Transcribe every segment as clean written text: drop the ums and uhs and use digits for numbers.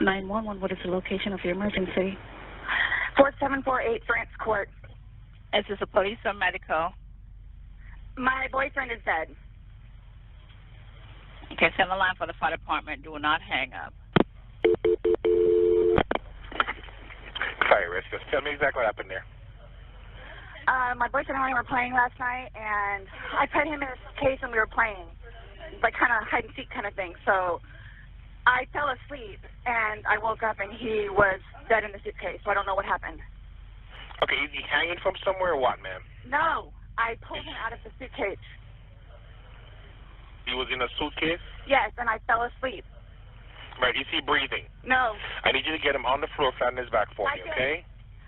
911, what is the location of your emergency? 4748 France Court. Is this a police or medical? My boyfriend is dead. Okay, send the line for the fire department. Do not hang up. Fire risk. Just tell me exactly what happened there. My boyfriend and I were playing last night, and I put him in a case and we were playing, like kind of hide and seek kind of thing. So I fell asleep, and I woke up, and he was dead in the suitcase, so I don't know what happened. Okay, is he hanging from somewhere or what, ma'am? No, I pulled him out of the suitcase. He was in a suitcase? Yes, and I fell asleep. Right, is he breathing? No. I need you to get him on the floor, flat on his back for me, okay?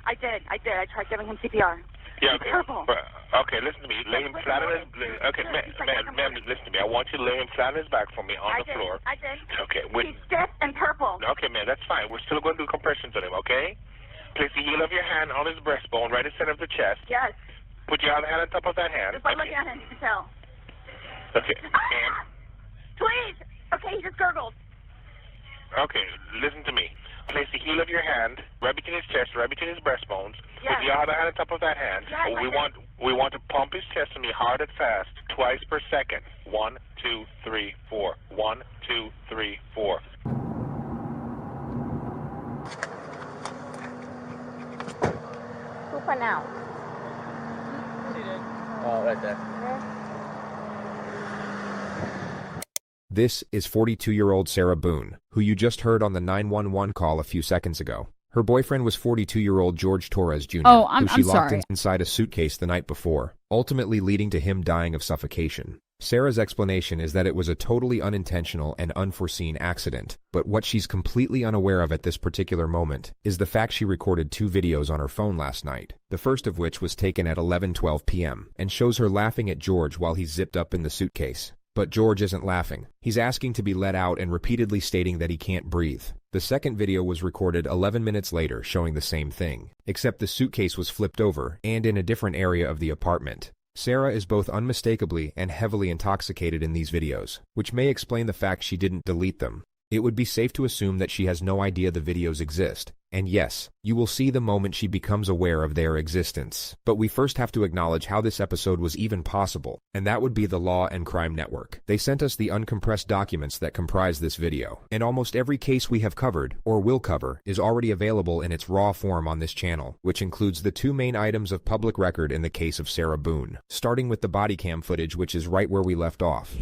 I did. I tried giving him CPR. Yeah, okay. He's purple. Okay, listen to me. Lay him flat on his... Okay, ma'am, listen to me. I want you to lay him flat on his back for me on the floor. I did. Okay. He's stiff and purple. Okay, ma'am, that's fine. We're still going to do compressions on him, okay? Place the heel of your hand on his breastbone, right in the center of the chest. Yes. Put your other hand on top of that hand. Just by looking at him, you can tell. Okay. Please! Okay, he just gurgled. Okay, listen to me. Place the heel of your hand right between his chest, right between his breastbones. Yes. Put your other hand on top of that hand. Yes, we want to pump his chest to me hard and fast, twice per second. 1, 2, 3, 4. 1, 2, 3, 4. Who pronounced? She did. Oh, right there. This is 42-year-old Sarah Boone, who you just heard on the 911 call a few seconds ago. Her boyfriend was 42-year-old George Torres Jr., who she locked inside a suitcase the night before, ultimately leading to him dying of suffocation. Sarah's explanation is that it was a totally unintentional and unforeseen accident, but what she's completely unaware of at this particular moment is the fact she recorded 2 videos on her phone last night, the first of which was taken at 11:12 p.m. and shows her laughing at George while he's zipped up in the suitcase. But George isn't laughing. He's asking to be let out and repeatedly stating that he can't breathe. The second video was recorded 11 minutes later, showing the same thing, except the suitcase was flipped over and in a different area of the apartment. Sarah is both unmistakably and heavily intoxicated in these videos, which may explain the fact she didn't delete them. It would be safe to assume that she has no idea the videos exist. And yes, you will see the moment she becomes aware of their existence. But we first have to acknowledge how this episode was even possible, and that would be the Law and Crime Network. They sent us the uncompressed documents that comprise this video, and almost every case we have covered, or will cover, is already available in its raw form on this channel, which includes the 2 main items of public record in the case of Sarah Boone, starting with the body cam footage, which is right where we left off.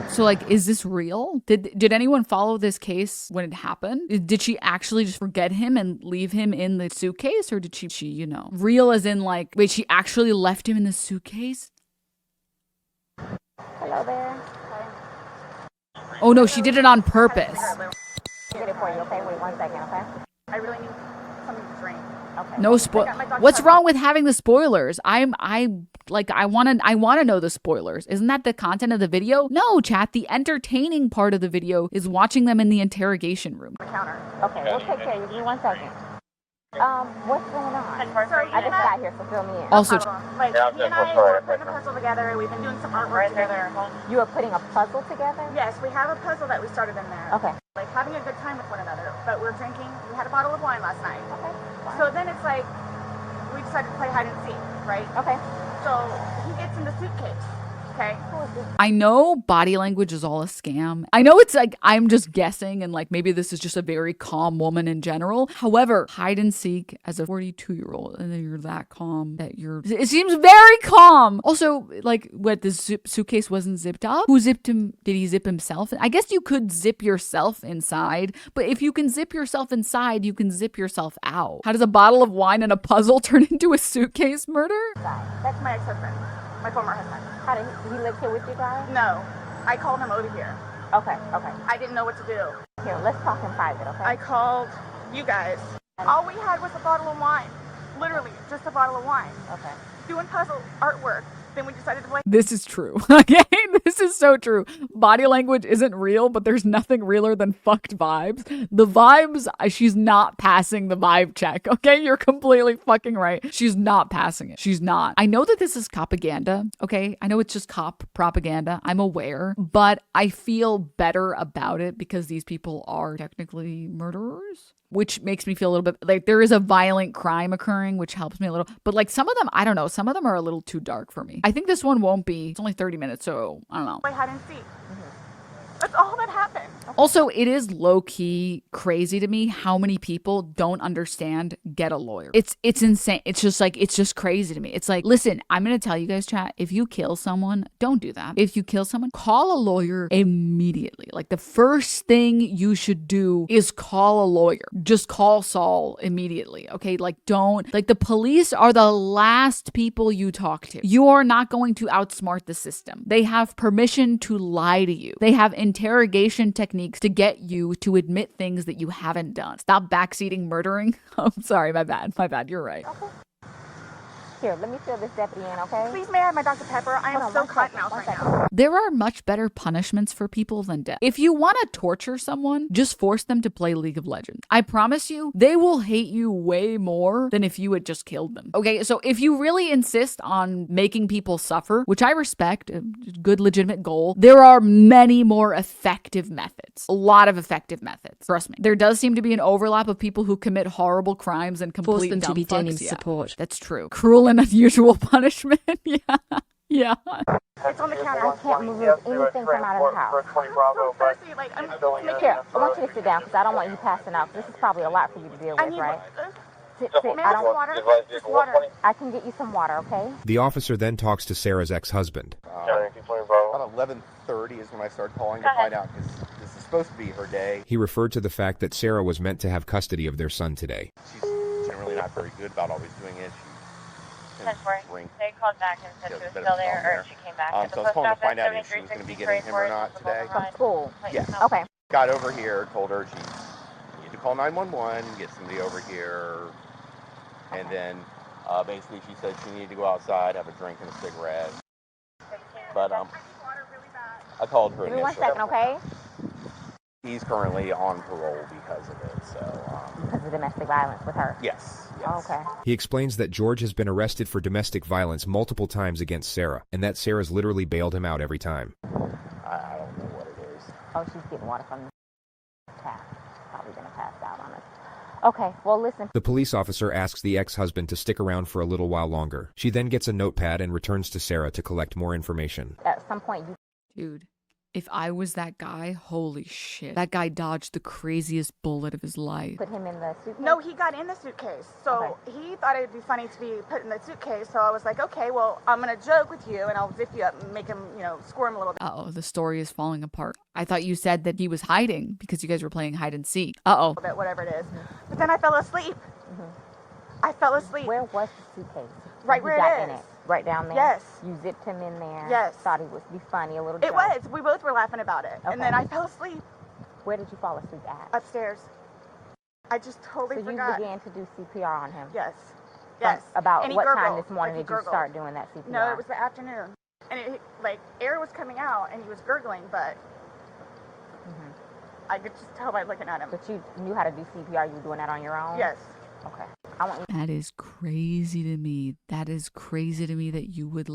So, like, is this real? Did anyone follow this case when it happened? Did she actually just forget him and leave him in the suitcase? Or did she, you know, real as in, like, wait, she actually left him in the suitcase? Hello there. Oh, no, she did it on purpose. I'll get it for you, okay? Wait 1 second, okay? I really need something to drink. Okay. No What's wrong with having the spoilers? I want to know the spoilers. Isn't that the content of the video? No, chat. The entertaining part of the video is watching them in the interrogation room. Counter. Okay, we'll take care of you. Give me 1 second. What's going on? I just got here, so fill me in. Also, like, he and I were putting a puzzle together. We've been doing some artwork together. You are putting a puzzle together? Yes, we have a puzzle that we started in there. Okay. Like having a good time with one another. But we're drinking. We had a bottle of wine last night. Okay. Fine. So then it's like we decided to play hide and seek, right? Okay. So he gets in the suitcase. Okay. I know body language is all a scam. I know it's like I'm just guessing and like maybe this is just a very calm woman in general. However, hide and seek as a 42-year-old and then you're that calm that it seems very calm. Also, like what the suitcase wasn't zipped up. Who zipped him? Did he zip himself? I guess you could zip yourself inside, but if you can zip yourself inside, you can zip yourself out. How does a bottle of wine and a puzzle turn into a suitcase murder? That's my ex-husband, my former husband. How did he live here with you guys? No, I called him over here. Okay. I didn't know what to do. Here, let's talk in private, okay? I called you guys. All we had was a bottle of wine. Literally, just a bottle of wine. Okay. Doing puzzle artwork. Then we decided to play. This is true. Okay, this is so true. Body language isn't real, but there's nothing realer than fucked vibes. The vibes, she's not passing the vibe check. Okay, you're completely fucking right. She's not passing it. She's not. I know that this is propaganda. Okay, I know it's just cop propaganda. I'm aware, but I feel better about it because these people are technically murderers, which makes me feel a little bit like there is a violent crime occurring, which helps me a little. But like some of them, I don't know. Some of them are a little too dark for me. I think this one won't be. It's only 30 minutes, so I don't know. Play hide and seek. That's all that happened. Also, it is low-key crazy to me how many people don't understand get a lawyer. It's insane. It's just crazy to me. It's like, listen, I'm going to tell you guys, chat, if you kill someone, don't do that. If you kill someone, call a lawyer immediately. Like the first thing you should do is call a lawyer. Just call Saul immediately. Okay? Like the police are the last people you talk to. You are not going to outsmart the system. They have permission to lie to you. They have interrogation techniques to get you to admit things that you haven't done. Stop backseating murdering. I'm sorry, my bad. You're right. Okay. Here, let me fill this deputy in, okay? Please, may I have my Dr. Pepper? I am so cotton mouth right now. There are much better punishments for people than death. If you want to torture someone, just force them to play League of Legends. I promise you, they will hate you way more than if you had just killed them. Okay, so if you really insist on making people suffer, which I respect, a good legitimate goal, there are many more effective methods. A lot of effective methods. Trust me. There does seem to be an overlap of people who commit horrible crimes and complete force them to be dumb fucks. Denims support. That's true. Cruel and unusual punishment. Yeah. It's on the counter. I can't move anything from out of the house. Here, I want you to sit down because I don't want you passing out. This is probably a lot for you to deal with, right? Sit. I don't want water. Just water. I can get you some water, okay? The officer then talks to Sarah's ex-husband. About 11:30 is when I started calling to find out because this is supposed to be her day. He referred to the fact that Sarah was meant to have custody of their son today. She's generally not very good about always doing it. They called back and said she was still there, or she came back. So I was calling to find out if she was going to be getting him or not today. From school? Yes. Okay. Got over here, told her she needed to call 911, get somebody over here, and then basically she said she needed to go outside, have a drink and a cigarette. But I called her initially. Give me 1 second, okay? He's currently on parole because of it, so... Because of domestic violence with her? Yes. Okay. He explains that George has been arrested for domestic violence multiple times against Sarah, and that Sarah's literally bailed him out every time. I don't know what it is. Oh, she's getting water from the tap. Probably going to pass out on us. Okay, well, listen. The police officer asks the ex-husband to stick around for a little while longer. She then gets a notepad and returns to Sarah to collect more information. At some point, you... Dude, if I was that guy, holy shit. That guy dodged the craziest bullet of his life. Put him in the suitcase? No, he got in the suitcase. So he thought it would be funny to be put in the suitcase. So I was like, okay, well, I'm going to joke with you and I'll zip you up and make him, squirm a little bit. Uh-oh, the story is falling apart. I thought you said that he was hiding because you guys were playing hide and seek. Uh-oh. Whatever it is. But then I fell asleep. I fell asleep. Where was the suitcase? Right where it is. Right down there? Yes. You zipped him in there? Yes. Thought he would be funny, a little It was. We both were laughing about it. Okay. And then I fell asleep. Where did you fall asleep at? Upstairs. I just totally forgot. So you began to do CPR on him? Yes. Yes. About and what gurgled. time this morning did you start doing that CPR? No, it was the afternoon. And air was coming out and he was gurgling, but I could just tell by looking at him. But you knew how to do CPR? You were doing that on your own? Yes. Okay. That is crazy to me. That is crazy to me that you would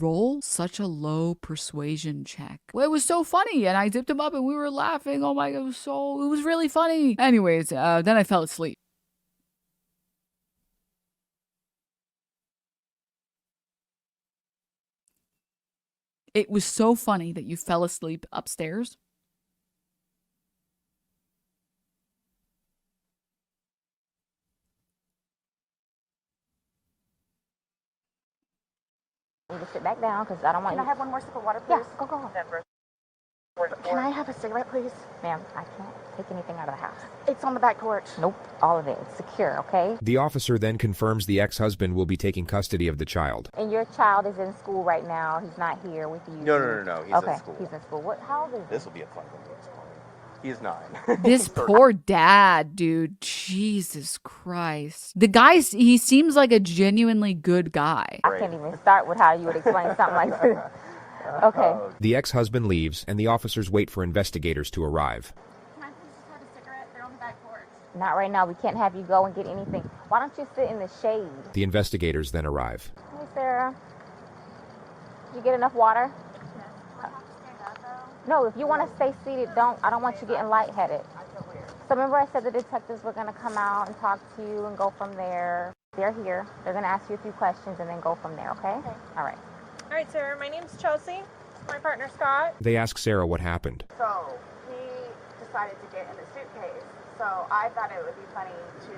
roll such a low persuasion check. Well, it was so funny, and I zipped him up, and we were laughing. Oh my God, it was really funny. Anyways, then I fell asleep. It was so funny that you fell asleep upstairs. You just sit back down because I don't want you. Can I have one more sip of water, please? Yeah, go ahead. Can I have a cigarette, please? Ma'am, I can't take anything out of the house. It's on the back porch. Nope, all of it. It's secure, okay? The officer then confirms the ex-husband will be taking custody of the child. And your child is in school right now. He's not here with you. No. He's in school. He's in school. How old is he? This will be a fun one. He's 9. This poor dad, dude. Jesus Christ. The guy, he seems like a genuinely good guy. I can't even start with how you would explain something like this. Okay. The ex-husband leaves, and the officers wait for investigators to arrive. Can I please just have a cigarette? They're on the back porch. Not right now. We can't have you go and get anything. Why don't you sit in the shade? The investigators then arrive. Hey, Sarah. Did you get enough water? No, if you want to stay seated, I don't want you getting lightheaded. So remember I said the detectives were going to come out and talk to you and go from there. They're here. They're going to ask you a few questions and then go from there, okay? All right. All right, Sarah. My name's Chelsea. My partner, Scott. They ask Sarah what happened. So he decided to get in the suitcase. So I thought it would be funny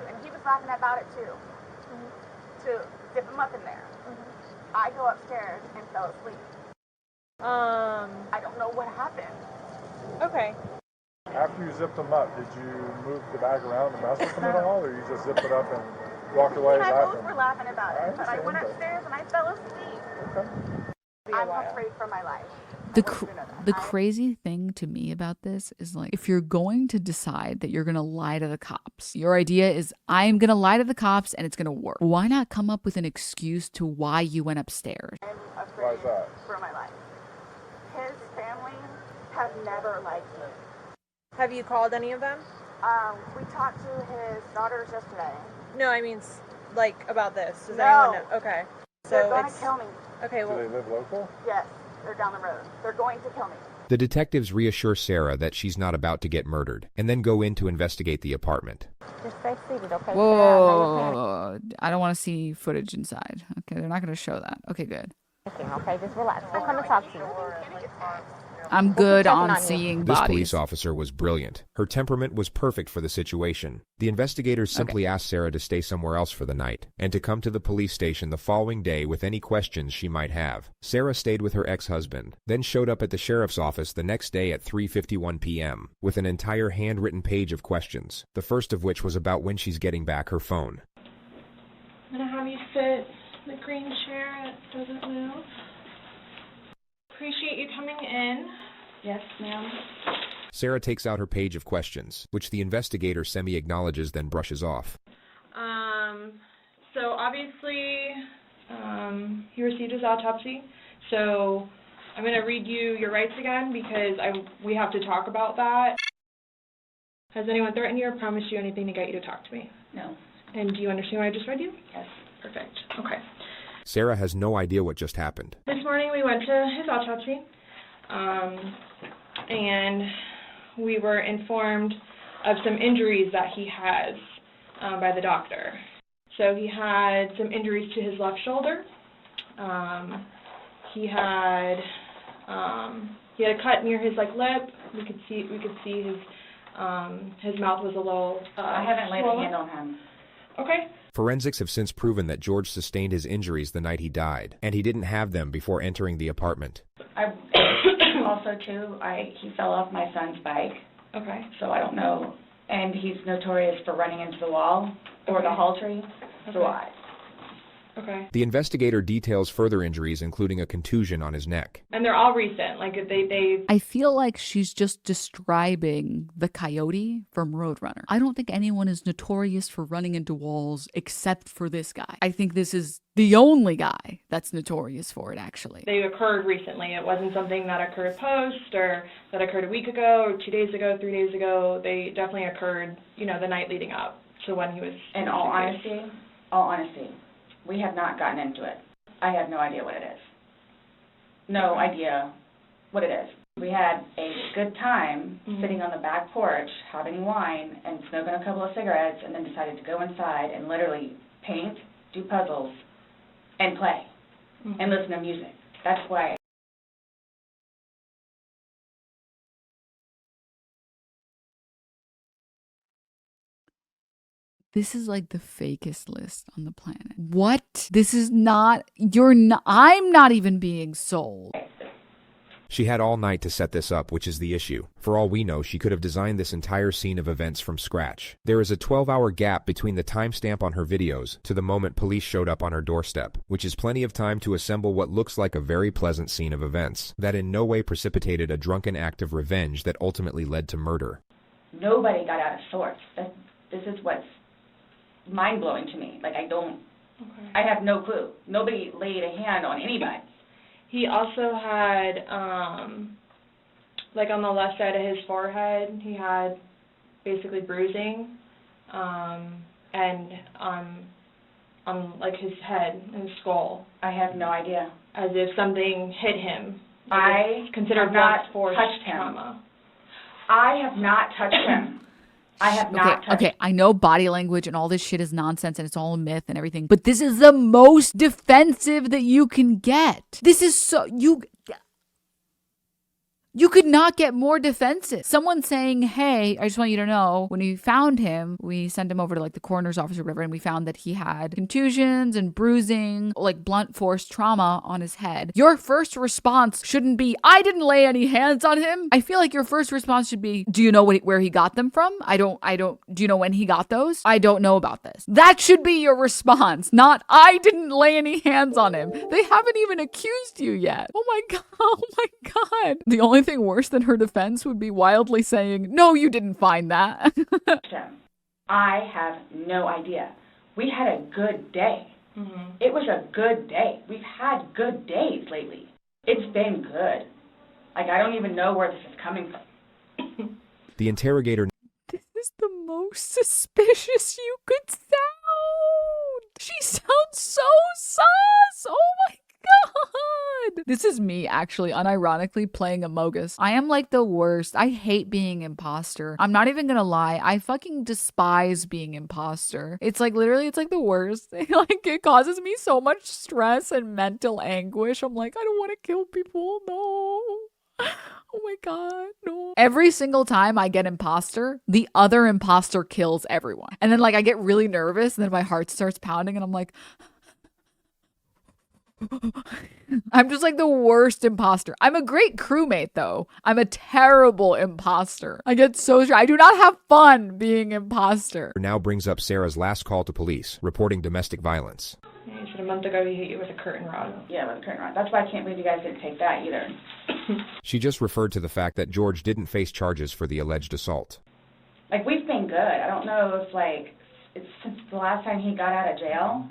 and he was laughing about it too, to dip him up in there. I go upstairs and fell asleep. I don't know what happened. Okay. After you zipped them up, did you move the bag around and mess with them at all, or you just zipped it up and walked away And I laughing? both were laughing about it, but I went upstairs and I fell asleep. Okay. I'm afraid for my life. The crazy thing to me about this is, like, if you're going to decide that you're going to lie to the cops, your idea is, I'm going to lie to the cops and it's going to work. Why not come up with an excuse to why you went upstairs? I'm Why afraid is that? for my life. His family have never liked me. Have you called any of them? We talked to his daughters yesterday. No, I mean, like, about this. Does No. anyone know? Okay. They're So going to it's kill me. okay. Do Well, they live local? Yes, they're down the road. They're going to kill me. The detectives reassure Sarah that she's not about to get murdered, and then go in to investigate the apartment. Just stay seated, okay? Whoa. I don't want to see footage inside. Okay, they're not going to show that. Okay, good. Okay, just relax. We'll come and talk to you. I'm good checking on on you. seeing This bodies. police officer was brilliant. Her temperament was perfect for the situation. The investigators simply asked Sarah to stay somewhere else for the night, and to come to the police station the following day with any questions she might have. Sarah stayed with her ex-husband, then showed up at the sheriff's office the next day at 3:51 p.m. with an entire handwritten page of questions, the first of which was about when she's getting back her phone. I'm gonna have you sit in the green chair that doesn't move. Appreciate you coming in. Yes, ma'am. Sarah takes out her page of questions, which the investigator semi-acknowledges then brushes off. So obviously, he received his autopsy. So I'm gonna read you your rights again because we have to talk about that. Has anyone threatened you or promised you anything to get you to talk to me? No. And do you understand what I just read you? Yes. Perfect. Okay. Sarah has no idea what just happened. This morning we went to his autopsy, and we were informed of some injuries that he has by the doctor. So he had some injuries to his left shoulder. He had a cut near his lip. We could see his mouth was a little I haven't laid a hand on him. Okay. Forensics have since proven that George sustained his injuries the night he died, and he didn't have them before entering the apartment. Also, too, he fell off my son's bike. Okay. So I don't know. And he's notorious for running into the wall or the hall tree. So Okay. The investigator details further injuries, including a contusion on his neck. And they're all recent. Like they I feel like she's just describing the coyote from Roadrunner. I don't think anyone is notorious for running into walls except for this guy. I think this is the only guy that's notorious for it, actually. They occurred recently. It wasn't something that occurred post or that occurred a week ago or 2 days ago, 3 days ago. They definitely occurred, the night leading up to when he was. In all honesty, we have not gotten into it. I have no idea what it is. No idea what it is. We had a good time sitting on the back porch, having wine, and smoking a couple of cigarettes, and then decided to go inside and literally paint, do puzzles, and play, and listen to music. That's why. This is like the fakest list on the planet. What? This is not, I'm not even being sold. She had all night to set this up, which is the issue. For all we know, she could have designed this entire scene of events from scratch. There is a 12-hour gap between the timestamp on her videos to the moment police showed up on her doorstep, which is plenty of time to assemble what looks like a very pleasant scene of events that in no way precipitated a drunken act of revenge that ultimately led to murder. Nobody got out of sorts. This is what's mind-blowing to me. Like, I have no clue. Nobody laid a hand on anybody. He also had, like on the left side of his forehead, he had basically bruising, and on like his head and his skull. I have no idea. As if something hit him. I considered have not force touched him. trauma. I have not touched him. I have not touched him. Okay, I know body language and all this shit is nonsense and it's all a myth and everything, but this is the most defensive that you can get. This is so, you could not get more defensive. Someone saying, hey, I just want you to know, when we found him, we sent him over to like the coroner's office or whatever, and we found that he had contusions and bruising, like blunt force trauma on his head. Your first response shouldn't be, I didn't lay any hands on him. I feel like your first response should be, do you know where he got them from? Do you know when he got those? I don't know about this. That should be your response, not, I didn't lay any hands on him. They haven't even accused you yet. Oh my God. Oh my God. The only thing worse than her defense would be wildly saying, no, you didn't find that. I have no idea. We had a good day. Mm-hmm. It was a good day. We've had good days lately. It's been good. Like, I don't even know where this is coming from. The interrogator. This is the most suspicious you could sound. She sounds so sus. Oh my God. This is me actually unironically playing Amogus. I am like the worst. I hate being imposter. I'm not even gonna lie. I fucking despise being imposter. It's like literally, it's like the worst. Like it causes me so much stress and mental anguish. I'm like, I don't want to kill people. No. Oh my God, no. Every single time I get imposter, the other imposter kills everyone. And then like I get really nervous and then my heart starts pounding and I'm like, I'm just like the worst imposter. I'm a great crewmate though. I'm a terrible imposter. I get so I do not have fun being imposter. Now brings up Sarah's last call to police, reporting domestic violence. You said a month ago he hit you with a curtain rod. Yeah, with a curtain rod. That's why I can't believe you guys didn't take that either. She just referred to the fact that George didn't face charges for the alleged assault. Like, we've been good. I don't know if, like, it's since the last time he got out of jail.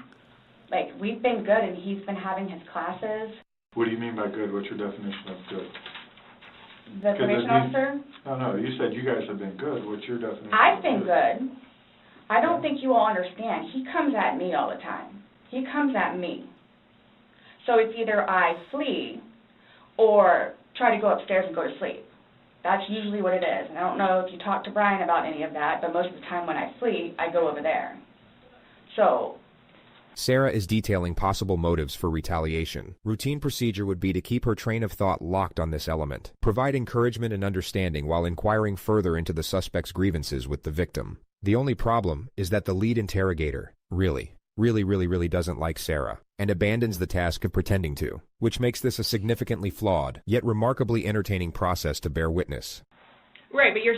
Like, we've been good, and he's been having his classes. What do you mean by good? What's your definition of good? The probation officer? No, you said you guys have been good. What's your definition? I've been good. I don't think you all understand. He comes at me all the time. He comes at me. So it's either I flee or try to go upstairs and go to sleep. That's usually what it is. And I don't know if you talk to Brian about any of that, but most of the time when I flee, I go over there. So Sarah is detailing possible motives for retaliation. Routine procedure would be to keep her train of thought locked on this element, provide encouragement and understanding while inquiring further into the suspect's grievances with the victim. The only problem is that the lead interrogator really doesn't like Sarah, and abandons the task of pretending to, which makes this a significantly flawed, yet remarkably entertaining process to bear witness. Right, but you're...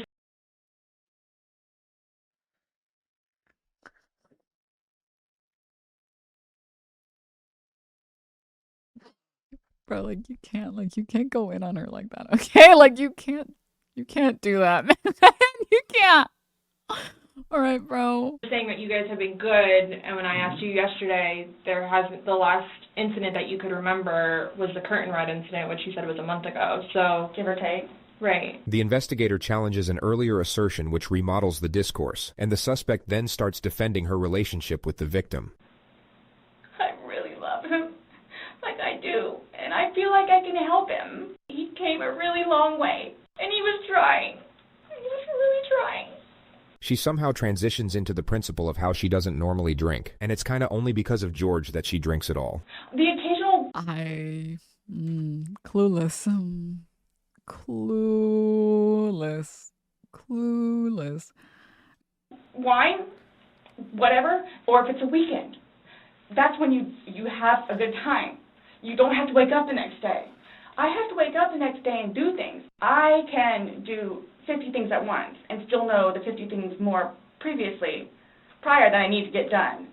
Bro, like you can't go in on her like that, okay? Like you can't do that, man. You can't. All right, bro. Saying that you guys have been good, and when I asked you yesterday, the last incident that you could remember was the curtain rod incident, which you said was a month ago, so... Give or take. Right. The investigator challenges an earlier assertion which remodels the discourse, and the suspect then starts defending her relationship with the victim. I really love him, like I do, and I feel like I can help him. He came a really long way, and he was trying. He was really trying. She somehow transitions into the principle of how she doesn't normally drink, and it's kinda only because of George that she drinks at all. The occasional... Clueless. Clueless. Wine, whatever, or if it's a weekend. That's when you have a good time. You don't have to wake up the next day. I have to wake up the next day and do things. I can do 50 things at once and still know the 50 things more prior that I need to get done.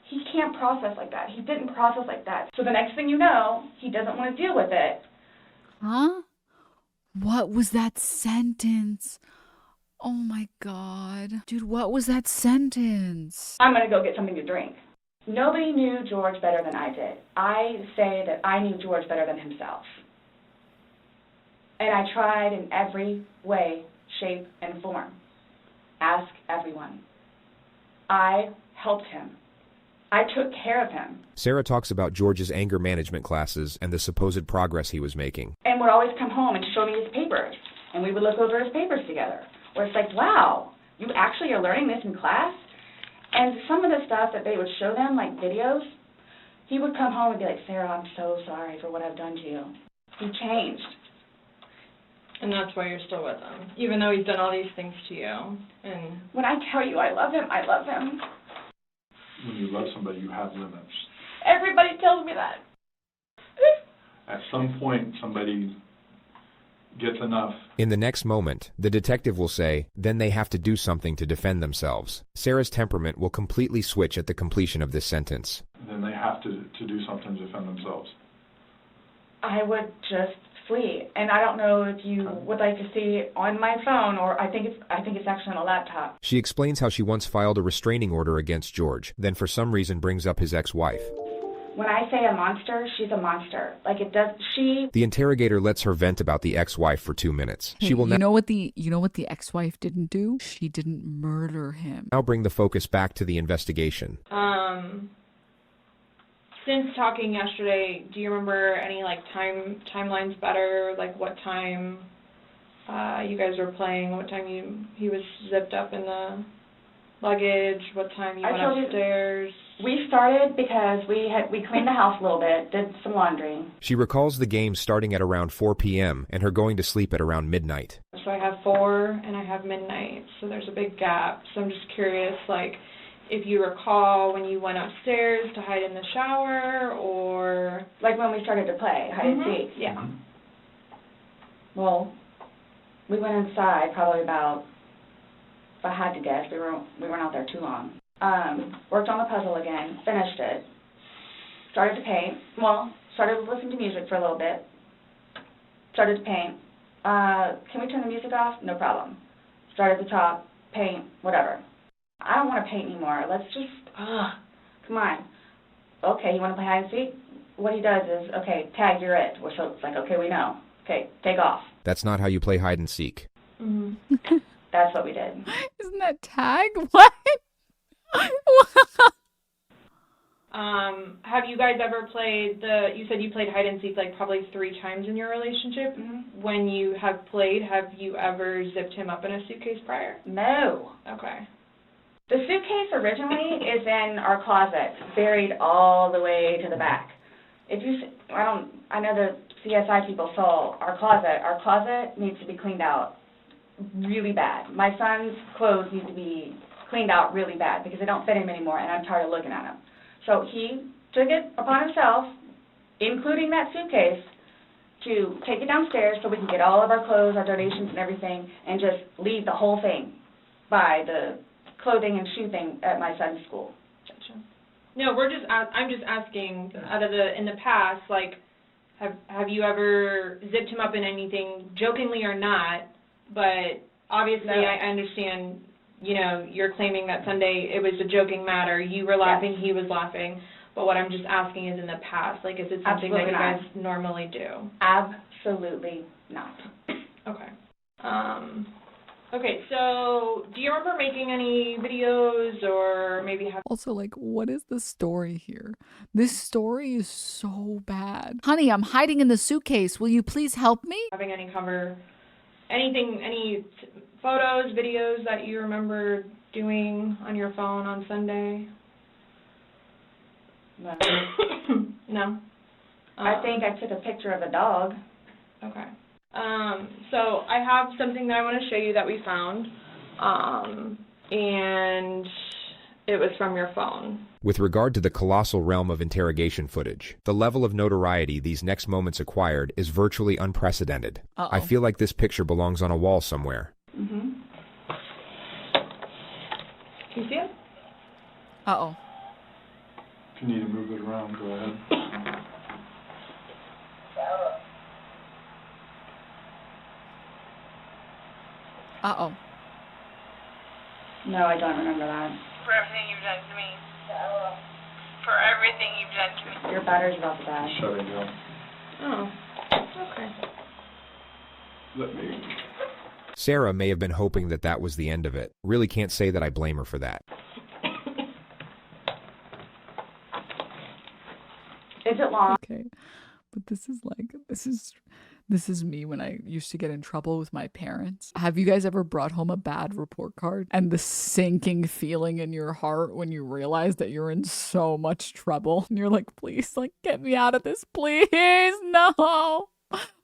He can't process like that. He didn't process like that. So the next thing you know, he doesn't want to deal with it. Huh? What was that sentence? Oh my God. Dude, what was that sentence? I'm going to go get something to drink. Nobody knew George better than I did. I say that I knew George better than himself. And I tried in every way, shape, and form. Ask everyone. I helped him. I took care of him. Sarah talks about George's anger management classes and the supposed progress he was making. And would always come home and show me his papers. And we would look over his papers together. Where it's like, wow, you actually are learning this in class? And some of the stuff that they would show them, like videos, he would come home and be like, Sarah, I'm so sorry for what I've done to you. He changed. And that's why you're still with him, even though he's done all these things to you. And when I tell you I love him, I love him. When you love somebody, you have limits. Everybody tells me that. At some point, somebody gets enough. In the next moment, the detective will say, then they have to do something to defend themselves. Sarah's temperament will completely switch at the completion of this sentence. Then they have to do something to defend themselves. I would just flee. And I don't know if you would like to see on my phone, or I think it's actually on a laptop. She explains how she once filed a restraining order against George, then for some reason brings up his ex-wife. When I say a monster, she's a monster. The interrogator lets her vent about the ex-wife for 2 minutes. Hey, She will you know what the ex-wife didn't do? She didn't murder him. now bring the focus back to the investigation. Since talking yesterday, do you remember any like timelines better? Like what time you guys were playing? What time he was zipped up in the luggage? What time you went upstairs? We started because we cleaned the house a little bit, did some laundry. She recalls the game starting at around 4 p.m. and her going to sleep at around midnight. So I have 4 and I have midnight, so there's a big gap. So I'm just curious, like, if you recall when you went upstairs to hide in the shower, or... Like when we started to play hide and seek? Yeah. Well, we went inside probably about, if I had to guess, we weren't out there too long. Worked on the puzzle again, finished it, started to paint. Well, started to listen to music for a little bit, started to paint. Can we turn the music off? No problem. Start at the top, paint, whatever. I don't want to paint anymore. Let's just, come on. Okay, you want to play hide and seek? What he does is, okay, tag, you're it. So it's like, okay, we know. Okay, take off. That's not how you play hide and seek. Mm-hmm. That's what we did. Isn't that tag? What? Have you guys ever played you said you played hide and seek like probably 3 times in your relationship. Mm-hmm. When you have played, have you ever zipped him up in a suitcase prior? No. Okay. The suitcase originally is in our closet, buried all the way to the back. I know the CSI people saw our closet. Our closet needs to be cleaned out really bad. My son's clothes need to be cleaned out really bad because they don't fit him anymore, and I'm tired of looking at them. So he took it upon himself, including that suitcase, to take it downstairs so we can get all of our clothes, our donations and everything, and just leave the whole thing by the clothing and shoe thing at my son's school. Gotcha. No, I'm just asking, in the past, like, have you ever zipped him up in anything, jokingly or not, but obviously no. I understand, you're claiming that Sunday it was a joking matter, you were laughing, yes. He was laughing, but what I'm just asking is in the past, like, is it something that you guys normally do? Absolutely not. Okay. Okay, so do you remember making any videos or maybe have... Also, like, what is the story here? This story is so bad. Honey, I'm hiding in the suitcase. Will you please help me? Having any photos, videos that you remember doing on your phone on Sunday? No. No? I think I took a picture of a dog. Okay. So I have something that I want to show you that we found, and it was from your phone. With regard to the colossal realm of interrogation footage, the level of notoriety these next moments acquired is virtually unprecedented. Uh-oh. I feel like this picture belongs on a wall somewhere. Mm-hmm. Can you see it? Uh-oh. If you need to move it around, go ahead. Uh-oh. No, I don't remember that. For everything you've done to me. For everything you've done to me. Your battery's about to die. Shutting down. Oh, okay. Let me. Sarah may have been hoping that that was the end of it. Really can't say that I blame her for that. Is it long? Okay. But this is me when I used to get in trouble with my parents. Have you guys ever brought home a bad report card and the sinking feeling in your heart when you realize that you're in so much trouble and you're like, please, like, get me out of this, please, no,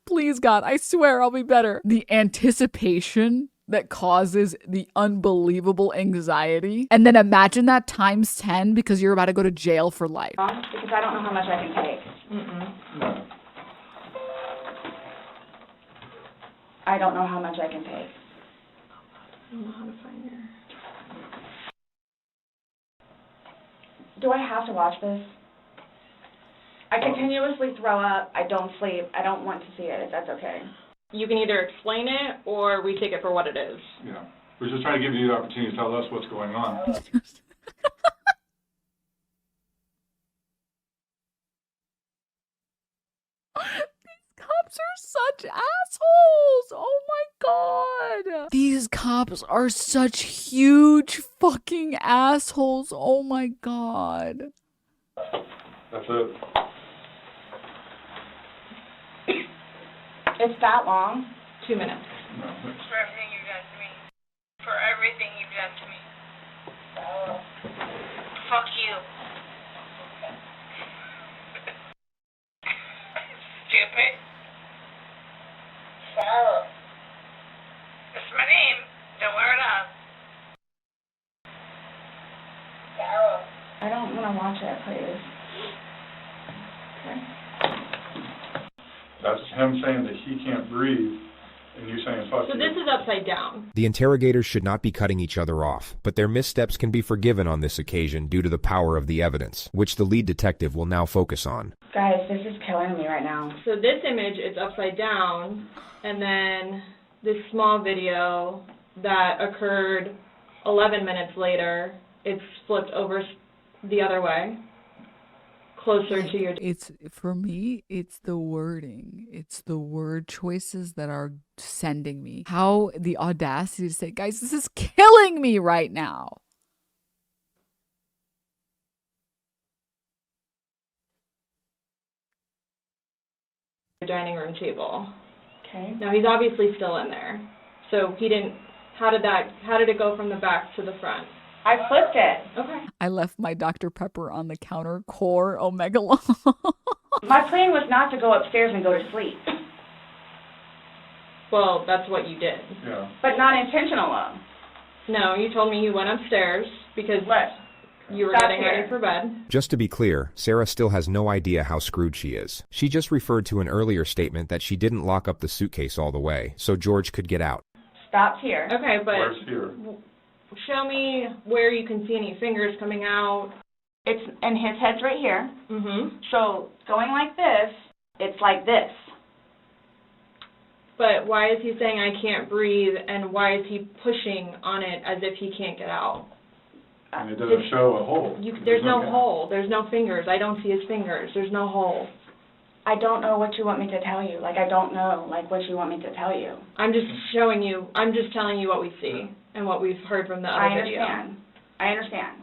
please, God, I swear I'll be better. The anticipation that causes the unbelievable anxiety, and then imagine that times 10 because you're about to go to jail for life. Because I don't know how much I can take. No. I don't know how much I can take. I don't know how to find her. Do I have to watch this? I continuously throw up. I don't sleep. I don't want to see it, if that's okay. You can either explain it or we take it for what it is. Yeah. We're just trying to give you the opportunity to tell us what's going on. Cops are such assholes. Oh my God. These cops are such huge fucking assholes. Oh my God. That's it. It's that long? 2 minutes. No. For everything you've done to me. For everything you've done to me. Fuck you. Stupid. Sarah. That's my name. Don't wear it up. Sarah. I don't want to watch it, please. Okay. That's him saying that he can't breathe, and you saying fuck you. So this is upside down. The interrogators should not be cutting each other off, but their missteps can be forgiven on this occasion due to the power of the evidence, which the lead detective will now focus on. Guys, this is killing me right now. So this image is upside down, and then this small video that occurred 11 minutes later, it's flipped over the other way, closer to your... It's, for me, it's the wording. It's the word choices that are sending me. How the audacity to say, guys, this is killing me right now. Dining room table. Okay. Now he's obviously still in there. So he didn't, how did it go from the back to the front? I flipped it. Okay. I left my Dr. Pepper on the counter, core omega long. My plan was not to go upstairs and go to sleep. Well, that's what you did. Yeah. But not intentional though. No, you told me you went upstairs because you were Stop getting here. ready for bed. Just to be clear, Sarah still has no idea how screwed she is. She just referred to an earlier statement that she didn't lock up the suitcase all the way, so George could get out. Stopped here. Okay, but Where's here? show me where you can see any fingers coming out. It's, and his head's right here. Mm-hmm. So going like this, it's like this. But why is he saying I can't breathe, and why is he pushing on it as if he can't get out? And it doesn't show a hole. There's no hole. There's no fingers. I don't see his fingers. There's no hole. I don't know what you want me to tell you. Like, I don't know, like, what you want me to tell you. I'm just showing you. I'm just telling you what we see and what we've heard from the other video. I understand.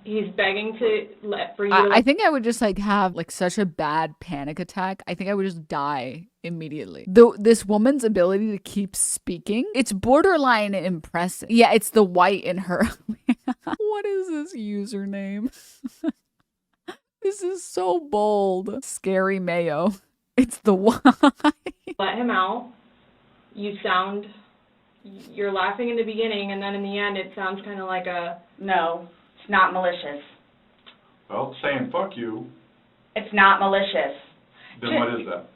He's begging for you to... I think I would just like have like such a bad panic attack. I think I would just die immediately. Though this woman's ability to keep speaking, it's borderline impressive. Yeah, it's the white in her. What is this username? This is so bold. Scary Mayo. It's the white. Let him out. You're laughing in the beginning, and then in the end it sounds kind of like a... No. It's not malicious. Well, saying fuck you. It's not malicious. Then what is that?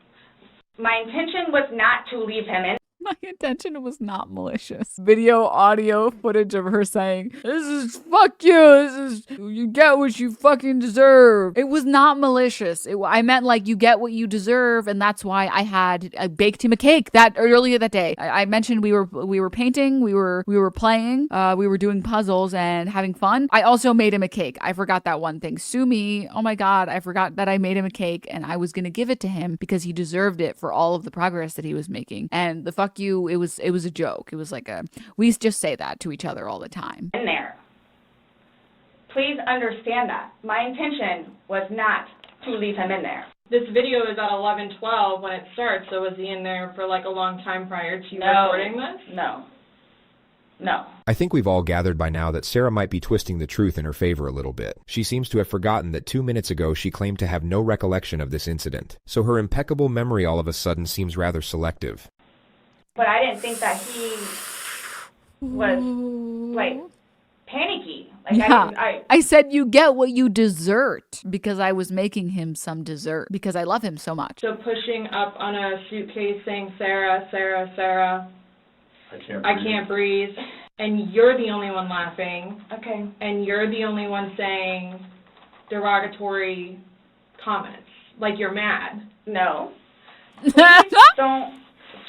My intention was not to leave him in. My intention was not malicious. Video, audio footage of her saying, "This is fuck you. This is, you get what you fucking deserve." It was not malicious. I meant like you get what you deserve, and that's why I baked him a cake that earlier that day. I mentioned we were painting, we were playing, we were doing puzzles and having fun. I also made him a cake. I forgot that one thing. Sue me. Oh my God, I forgot that I made him a cake, and I was gonna give it to him because he deserved it for all of the progress that he was making. And the fuck you, it was a joke. It was like we just say that to each other all the time. In there. Please understand that. My intention was not to leave him in there. This video is at 11:12 when it starts, so was he in there for like a long time prior to recording this? No. I think we've all gathered by now that Sarah might be twisting the truth in her favor a little bit. She seems to have forgotten that 2 minutes ago she claimed to have no recollection of this incident, so her impeccable memory all of a sudden seems rather selective. But I didn't think that he was, like, panicky. Like, yeah. I said you get what you desert because I was making him some dessert because I love him so much. So pushing up on a suitcase saying, Sarah, Sarah, Sarah, I can't breathe. And you're the only one laughing. Okay. And you're the only one saying derogatory comments. Like you're mad. No.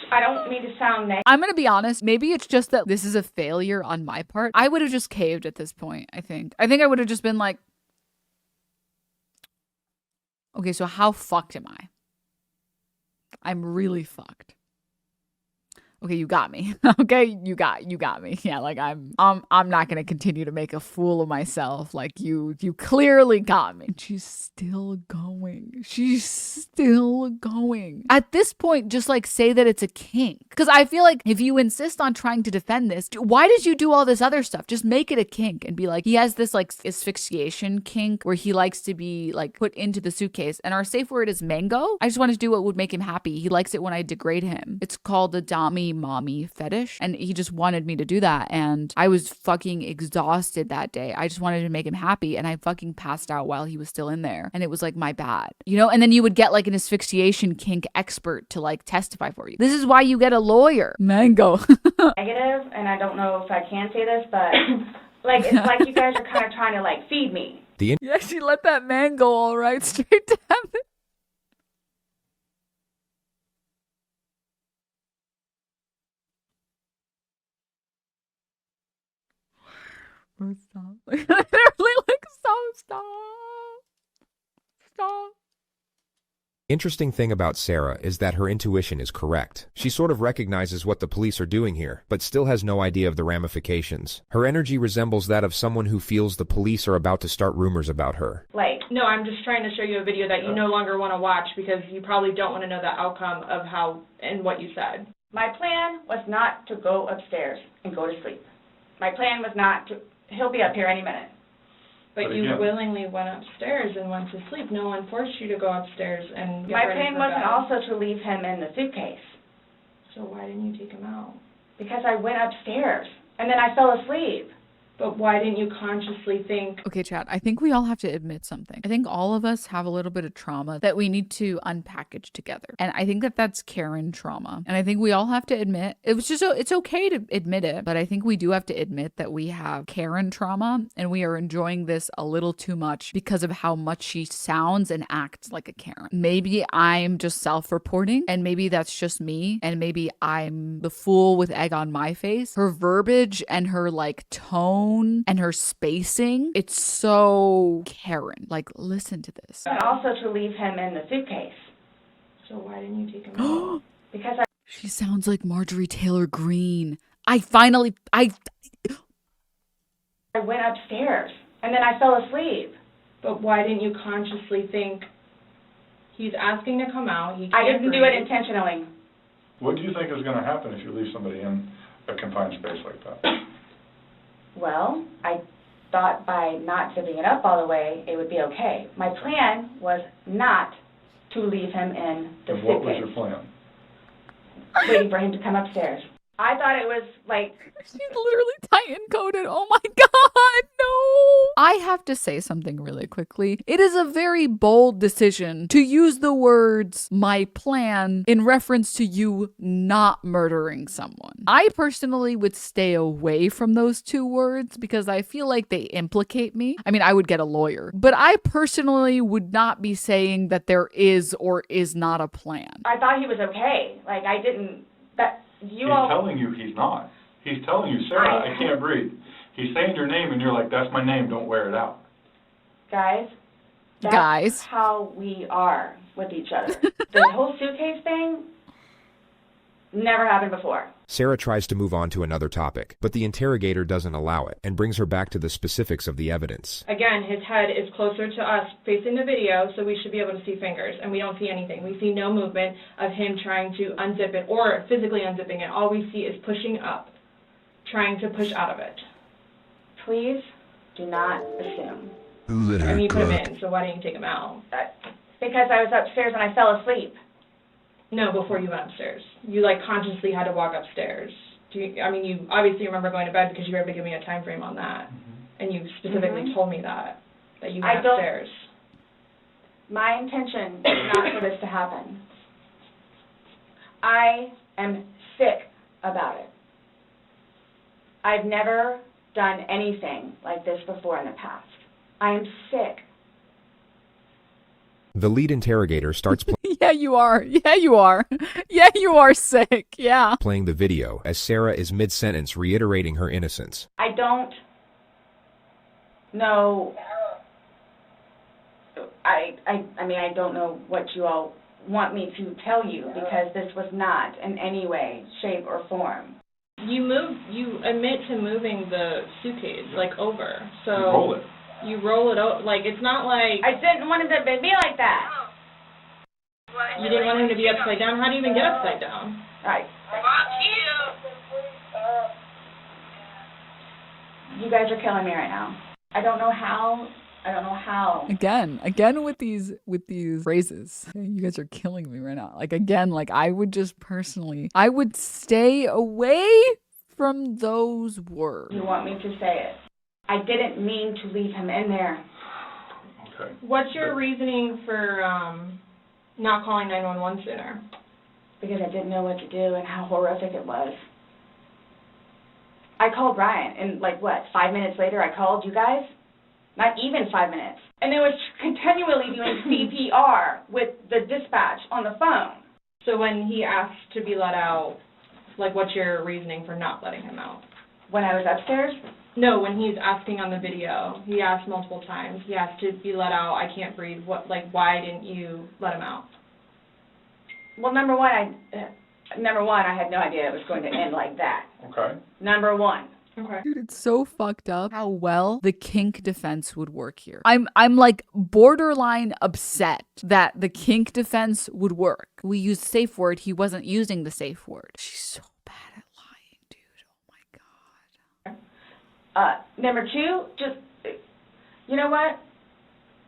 I don't mean to sound negative. I'm going to be honest. Maybe it's just that this is a failure on my part. I would have just caved at this point, I think. I think I would have just been like, okay, so how fucked am I? I'm really fucked. Okay, you got me. Okay, you got me. Yeah, like I'm not gonna continue to make a fool of myself. Like you clearly got me. She's still going. At this point, just like say that it's a kink. Because I feel like if you insist on trying to defend this, why did you do all this other stuff? Just make it a kink and be like, he has this like asphyxiation kink where he likes to be like put into the suitcase. And our safe word is mango. I just wanted to do what would make him happy. He likes it when I degrade him. It's called the Dami mommy fetish, and he just wanted me to do that, and I was fucking exhausted that day. I just wanted to make him happy, and I fucking passed out while he was still in there, and it was like my bad, you know. And then you would get like an asphyxiation kink expert to like testify for you. This is why you get a lawyer. Mango. Negative, and I don't know if I can say this, but like it's like you guys are kind of trying to like feed me. Yeah, she let that man go all right straight to heaven. Stop. Literally like stop. Interesting thing about Sarah is that her intuition is correct. She sort of recognizes what the police are doing here, but still has no idea of the ramifications. Her energy resembles that of someone who feels the police are about to start rumors about her. Like, no, I'm just trying to show you a video that you no longer want to watch because you probably don't want to know the outcome of how and what you said. My plan was not to go upstairs and go to sleep. My plan was not to... He'll be up here any minute. But you willingly went upstairs and went to sleep. No one forced you to go upstairs and get My ready plan for wasn't bed. also to leave him in the suitcase. So why didn't you take him out? Because I went upstairs, and then I fell asleep. But why didn't you consciously think... Okay, chat, I think we all have to admit something. I think all of us have a little bit of trauma that we need to unpackage together. And I think that that's Karen trauma. And I think we all have to admit, it's okay to admit it, but I think we do have to admit that we have Karen trauma and we are enjoying this a little too much because of how much she sounds and acts like a Karen. Maybe I'm just self-reporting and maybe that's just me and maybe I'm the fool with egg on my face. Her verbiage and her like tone and her spacing, it's so Karen. Like, listen to this. And also to leave him in the suitcase. So why didn't you take him out? Because She sounds like Marjorie Taylor Greene. I went upstairs, and then I fell asleep. But why didn't you consciously think, he's asking to come out, he can't I didn't breathe. do it intentionally. What do you think is going to happen if you leave somebody in a confined space like that? Well, I thought by not zipping it up all the way, it would be okay. My plan was not to leave him in the And suitcase. what was your plan? Waiting for him to come upstairs. I thought it was like... She's literally Titan coded. Oh my God, no. I have to say something really quickly. It is a very bold decision to use the words "my plan" in reference to you not murdering someone. I personally would stay away from those two words because I feel like they implicate me. I mean, I would get a lawyer, but I personally would not be saying that there is or is not a plan. I thought he was okay. Like, I didn't... He's telling you he's not. He's telling you, Sarah, I can't breathe. He's saying your name, and you're like, that's my name, don't wear it out. Guys, that's how we are with each other. The whole suitcase thing never happened before. Sarah tries to move on to another topic, but the interrogator doesn't allow it and brings her back to the specifics of the evidence. Again, his head is closer to us facing the video, so we should be able to see fingers, and we don't see anything. We see no movement of him trying to unzip it or physically unzipping it. All we see is pushing up, trying to push out of it. Please do not assume. I mean, you put him in, so why didn't you take him out? Because I was upstairs and I fell asleep. No, before you went upstairs. You, like, consciously had to walk upstairs. You obviously remember going to bed because you were able to give me a time frame on that. And you specifically told me that you went upstairs. My intention is not for this to happen. I am sick about it. I've never done anything like this before in the past. I am sick. The lead interrogator starts Yeah, you are. Yeah, you are. Yeah, you are sick. Yeah. Playing the video as Sarah is mid-sentence reiterating her innocence. I don't know. I mean, I don't know what you all want me to tell you because this was not in any way, shape, or form. You admit to moving the suitcase, like, over. So you roll it. You roll it over. Like, it's not like... I didn't want it to be like that. You didn't want him to be upside down? How do you even get upside down? Right. You guys are killing me right now. I don't know how. Again with these phrases. You guys are killing me right now. Like, again, like, I would stay away from those words. You want me to say it? I didn't mean to leave him in there. Okay. What's your reasoning for not calling 911 sooner? Because I didn't know what to do and how horrific it was. I called Ryan, and 5 minutes later I called you guys? Not even 5 minutes. And it was continually doing CPR with the dispatch on the phone. So when he asked to be let out, what's your reasoning for not letting him out? When I was upstairs? No, when he's asking on the video. He asked multiple times. He asked to be let out. I can't breathe. Why didn't you let him out? Well, number one, I had no idea it was going to end like that. Okay. Number one. Okay. Dude, it's so fucked up how well the kink defense would work here. I'm borderline upset that the kink defense would work. We used safe word. He wasn't using the safe word. She's so bad at lying, dude. Oh my God. Number two, just, you know what?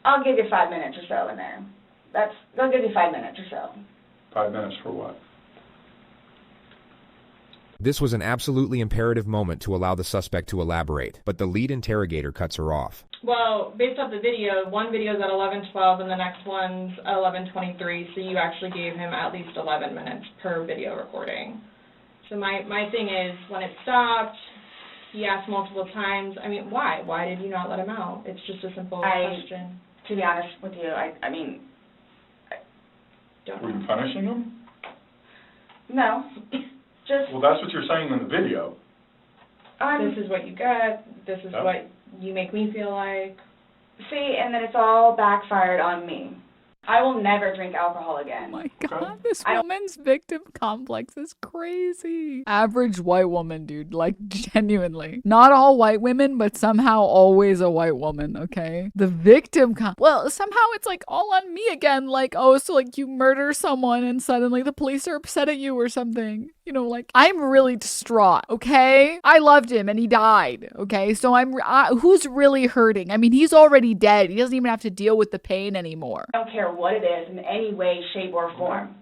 I'll give you 5 minutes or so in there. They'll give you 5 minutes or so. 5 minutes for what? This was an absolutely imperative moment to allow the suspect to elaborate, but the lead interrogator cuts her off. Well, based off the video, one video is at 11:12 and the next one's at 11:23, so you actually gave him at least 11 minutes per video recording. So my thing is, when it stopped, he asked multiple times, I mean, why? Why did you not let him out? It's just a simple question. To be honest with you, I don't know. Were you punishing him? No. Well, that's what you're saying in the video. This is what you get. This is what you make me feel like. See, and then it's all backfired on me. I will never drink alcohol again. Oh my God, this woman's victim complex is crazy. Average white woman, dude, genuinely. Not all white women, but somehow always a white woman, okay? The victim well, somehow it's all on me again, so you murder someone and suddenly the police are upset at you or something. You know, I'm really distraught, okay? I loved him and he died, okay? So who's really hurting? I mean, he's already dead. He doesn't even have to deal with the pain anymore. I don't care what it is in any way, shape, or form.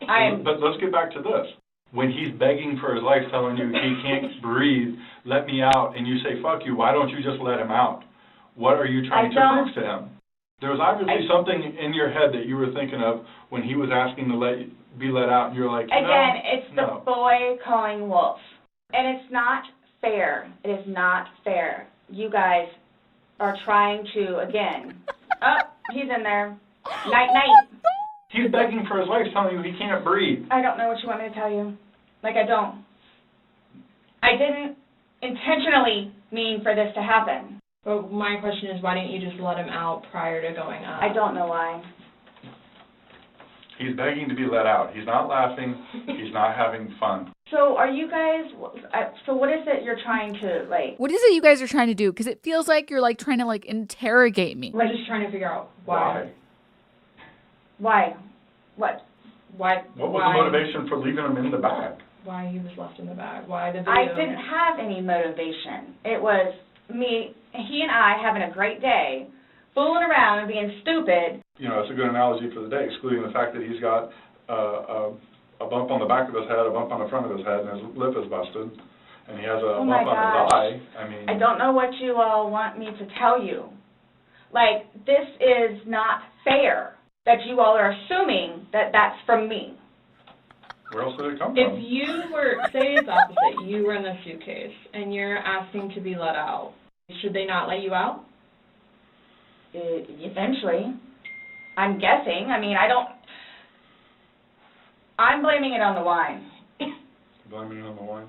But let's get back to this. when he's begging for his life, telling you he can't breathe, let me out, and you say, fuck you, why don't you just let him out? What are you trying to prove to him? There was obviously something in your head that you were thinking of when he was asking to be let out, and you're like, no, again, it's no. the boy calling wolf. And it's not fair. It is not fair. You guys are trying to, again, oh, he's in there. Night, night. He's begging for his life, telling you he can't breathe. I don't know what you want me to tell you. Like, I don't. I didn't intentionally mean for this to happen. But my question is, why didn't you just let him out prior to going up? I don't know why. He's begging to be let out. He's not laughing. He's not having fun. So are you guys, so what is it you're trying to, like... What is it you guys are trying to do? Because it feels like you're, like, trying to, like, interrogate me. We're just trying to figure out why. Why? What? Why? What was the motivation for leaving him in the bag? Why he was left in the bag? Why the video? I didn't have any motivation. It was me, he and I having a great day, fooling around and being stupid. You know, it's a good analogy for the day, excluding the fact that he's got a bump on the back of his head, a bump on the front of his head, and his lip is busted, and he has a bump on his eye. I mean, I don't know what you all want me to tell you. Like, this is not fair that you all are assuming that that's from me. Where else did it come from? If you were, say it's opposite, you were in the suitcase, and you're asking to be let out, should they not let you out? Eventually. I'm guessing. I mean, I'm blaming it on the wine. Blaming it on the wine?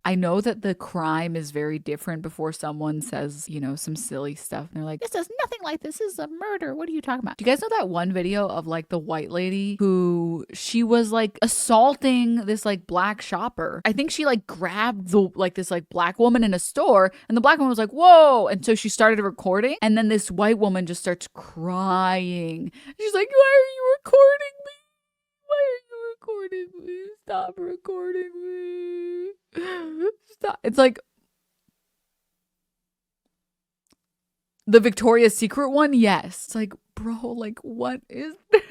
I know that the crime is very different before someone says, you know, some silly stuff. And they're like, this is nothing like this. This is a murder. What are you talking about? Do you guys know that one video of like the white lady who she was like assaulting this like black shopper? I think she like grabbed this like black woman in a store, and the black woman was like, whoa. And so she started recording, and then this white woman just starts crying. She's like, why are you recording me? Why are you recording me? Stop recording me. Stop. It's like the Victoria's Secret one. Yes. It's like, bro, like, what is this?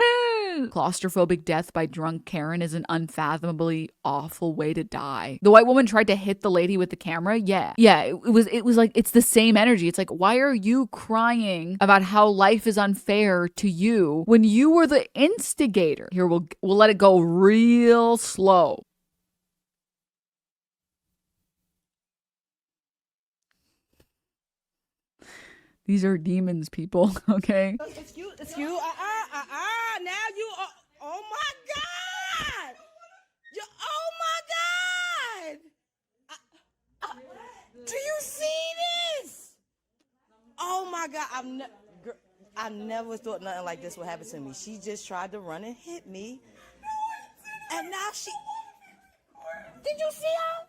Claustrophobic death by drunk Karen is an unfathomably awful way to die. The white woman tried to hit the lady with the camera. Yeah. It was like, it's the same energy. It's like, why are you crying about how life is unfair to you when you were the instigator? Here, we'll let it go real slow. These are demons, people, okay? Excuse, now you are, oh my God! Oh my God! Do you see this? Oh my God, I never thought nothing like this would happen to me. She just tried to run and hit me. And now did you see her?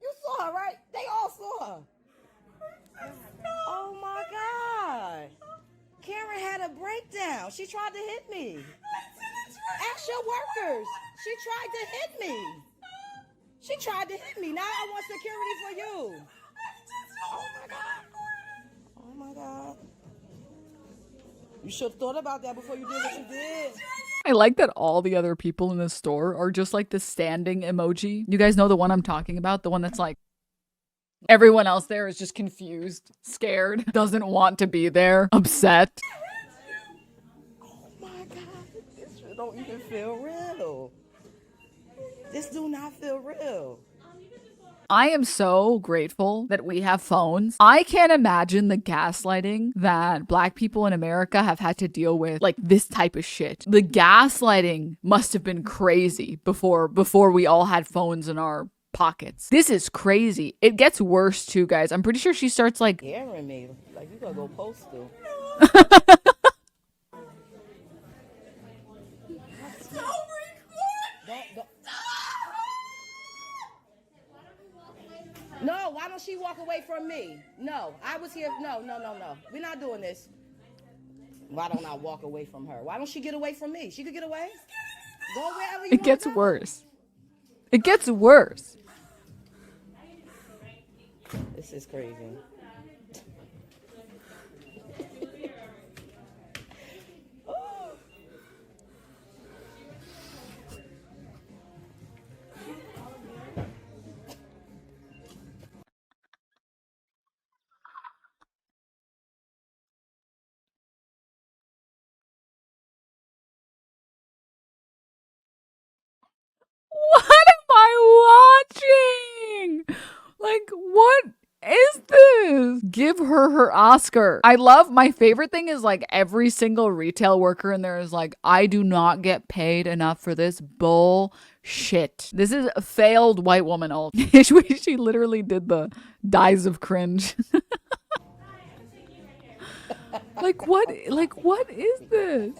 You saw her, right? They all saw her. Oh my God. Karen had a breakdown. She tried to hit me. Ask your workers. She tried to hit me. Now I want security for you. Oh my God. Oh my God. You should have thought about that before you did what you did. I like that all the other people in the store are just like the standing emoji. You guys know the one I'm talking about? The one that's like, everyone else there is just confused, scared, doesn't want to be there, upset. Oh my God, this don't even feel real. This do not feel real. I am so grateful that we have phones. I can't imagine the gaslighting that Black people in America have had to deal with, like this type of shit. The gaslighting must have been crazy before we all had phones in our pockets. This is crazy. It gets worse too, guys. I'm pretty sure she starts like scaring me. Like, you gotta go postal. No, why don't she walk away from me? No, I was here. No. We're not doing this. Why don't I walk away from her? Why don't she get away from me? She could get away. Go wherever you want. It gets worse. It gets worse. This is crazy. this. Give her her Oscar. I love, my favorite thing is like every single retail worker in there is like, I do not get paid enough for this bullshit. This is a failed white woman ult. She literally did the dies of cringe. Like what is this?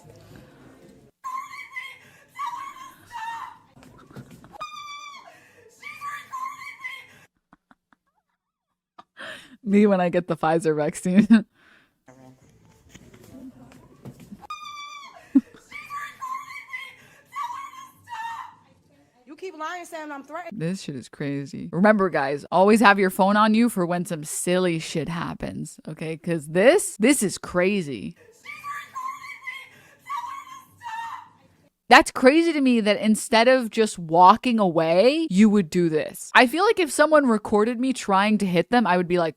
Me when I get the Pfizer vaccine. You keep lying saying I'm threatened. This shit is crazy. Remember, guys, always have your phone on you for when some silly shit happens, okay? Because this is crazy. That's crazy to me that instead of just walking away, you would do this. I feel like if someone recorded me trying to hit them, I would be like,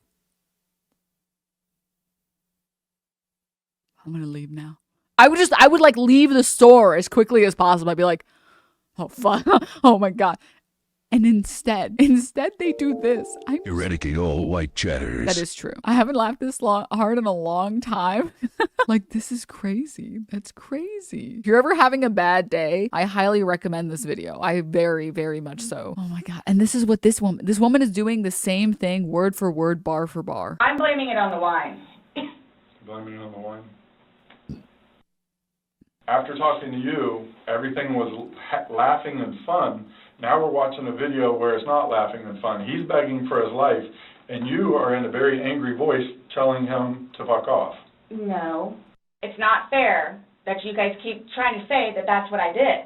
I'm gonna leave now. I would like leave the store as quickly as possible. I'd be like, oh fuck, oh my God. And instead they do this. Eradicate all white chatters. That is true. I haven't laughed this hard in a long time. Like, this is crazy. That's crazy. If you're ever having a bad day, I highly recommend this video. I very, very much so. Oh my God. And this is what this woman is doing the same thing word for word, bar for bar. I'm blaming it on the wine. Blaming it on the wine. After talking to you, everything was laughing and fun. Now we're watching a video where it's not laughing and fun. He's begging for his life, and you are in a very angry voice telling him to fuck off. No. It's not fair that you guys keep trying to say that that's what I did.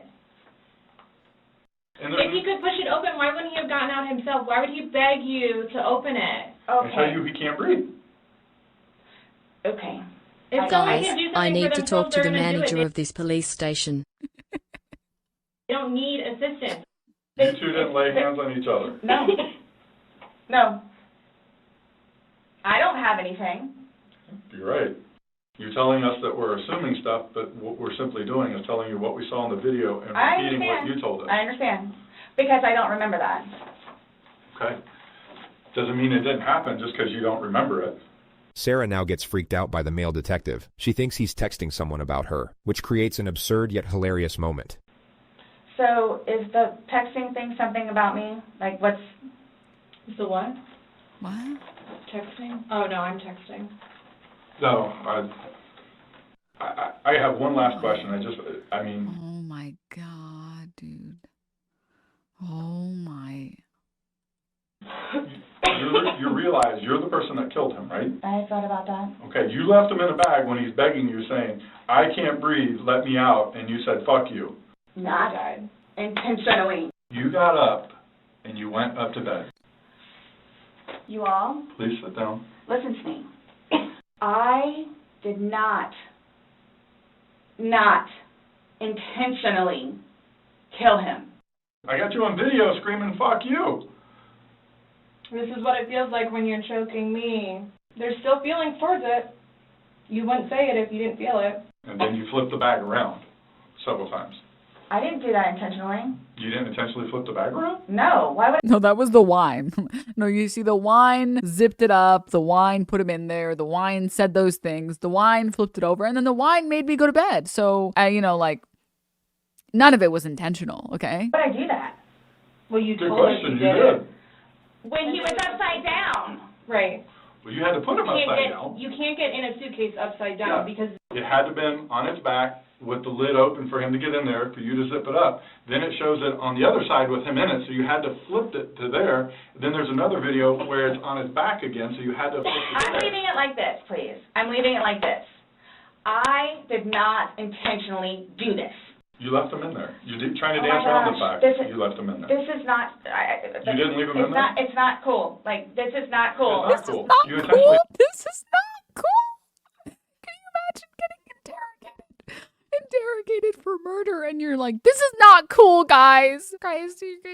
If he could push it open, why wouldn't he have gotten out himself? Why would he beg you to open it? Okay. I tell you he can't breathe. Okay. Guys, I need to talk to the manager of this police station. They don't need assistance. You two didn't lay hands on each other. No. No. I don't have anything. You're right. You're telling us that we're assuming stuff, but what we're simply doing is telling you what we saw in the video and repeating what you told us. I understand. Because I don't remember that. Okay. Doesn't mean it didn't happen just because you don't remember it. Sarah now gets freaked out by the male detective. She thinks he's texting someone about her, which creates an absurd yet hilarious moment. So, is the texting thing something about me? Like, what's... The what? What? Texting? Oh, no, I'm texting. No, I have one last question. Oh my God, dude. Oh my... You realize you're the person that killed him, right? I thought about that. Okay, you left him in a bag when he's begging you, saying, I can't breathe, let me out, and you said, fuck you. Not intentionally. You got up, and you went up to bed. You all? Please sit down. Listen to me. I did not intentionally kill him. I got you on video screaming, fuck you. This is what it feels like when you're choking me. There's still feelings towards it. You wouldn't say it if you didn't feel it. And then you flipped the bag around several times. I didn't do that intentionally. You didn't intentionally flip the bag around? No. Why would... No, that was the wine. No, you see, the wine zipped it up. The wine put him in there. The wine said those things. The wine flipped it over. And then the wine made me go to bed. So, none of it was intentional, okay? But I do that. Well, you Good told us question, you you did. When he was upside down. Right. Well, you had to put him upside down. You can't get in a suitcase upside down because... It had to have been on its back with the lid open for him to get in there, for you to zip it up. Then it shows it on the other side with him in it, so you had to flip it to there. Then there's another video where it's on his back again, so you had to flip it I'm leaving it like this, please. I'm leaving it like this. I did not intentionally do this. You left him in there. You did trying to dance around the fact you left him in there. This is not... you didn't leave him in there? It's not cool. Like, this is not cool. It's not cool. This is not cool. Can you imagine getting interrogated for murder and you're like, this is not cool, guys.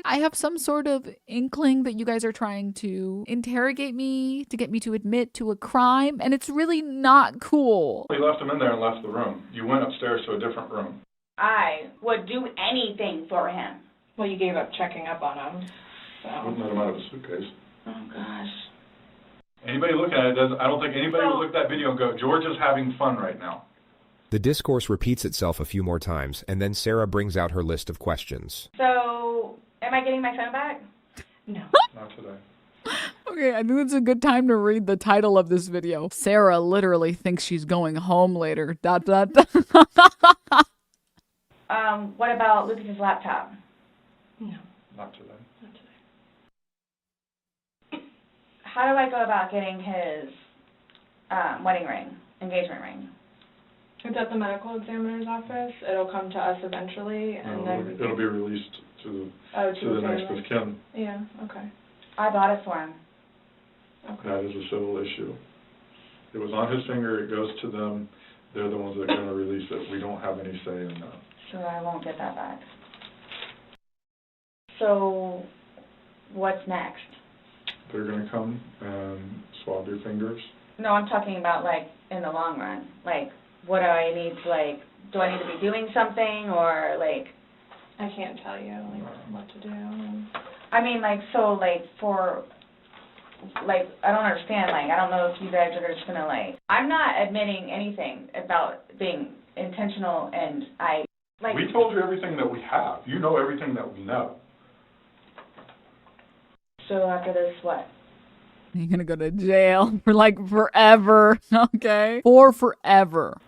I have some sort of inkling that you guys are trying to interrogate me to get me to admit to a crime, and it's really not cool. You left him in there and left the room. You went upstairs to a different room. I would do anything for him. Well, you gave up checking up on him. So. Wouldn't let him out of a suitcase. Oh, gosh. Anybody looking at it doesn't. I don't think anybody would look at that video and go, George is having fun right now. The discourse repeats itself a few more times, and then Sarah brings out her list of questions. So, am I getting my phone back? No. Not today. Okay, I think it's a good time to read the title of this video. Sarah literally thinks she's going home later. ... What about Lucas's laptop? No. Not today. Not today. How do I go about getting his wedding ring, engagement ring? It's at the medical examiner's office. It'll come to us eventually, and then It'll be released to to the next of kin. Yeah. Okay. I bought it for him. Okay. That is a civil issue. It was on his finger. It goes to them. They're the ones that are going to release it. We don't have any say in that. So I won't get that back. So, what's next? They're going to come and swab your fingers. No, I'm talking about, like, in the long run. Like, what do I need to, like, do I need to be doing something, or, like... I can't tell you, like, what to do. I mean, like, so, like, for... Like, I don't understand. Like, I don't know if you guys are just going to, like... I'm not admitting anything about being intentional, and like... We told you everything that we have. You know everything that we know. So after this, what? You're gonna go to jail for like forever, okay? For forever.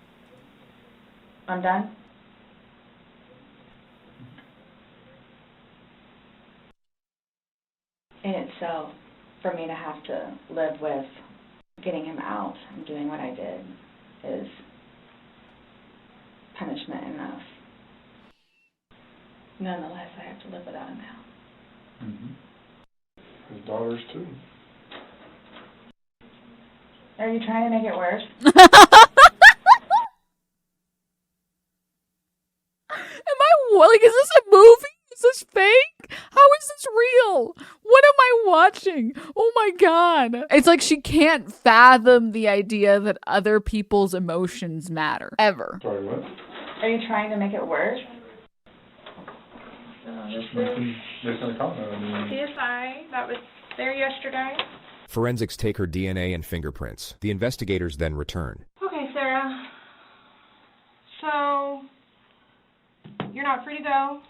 I'm done? In itself, for me to have to live with getting him out and doing what I did is punishment enough. Nonetheless, I have to live without him now. Mm-hmm. His daughters, too. Are you trying to make it worse? Like, is this a movie? Is this fake? How is this real? What am I watching? Oh my God. It's like she can't fathom the idea that other people's emotions matter. Ever. Sorry, what? Are you trying to make it worse? CSI, that was there yesterday. Forensics take her DNA and fingerprints. The investigators then return. Okay, Sarah. So, you're not free to go.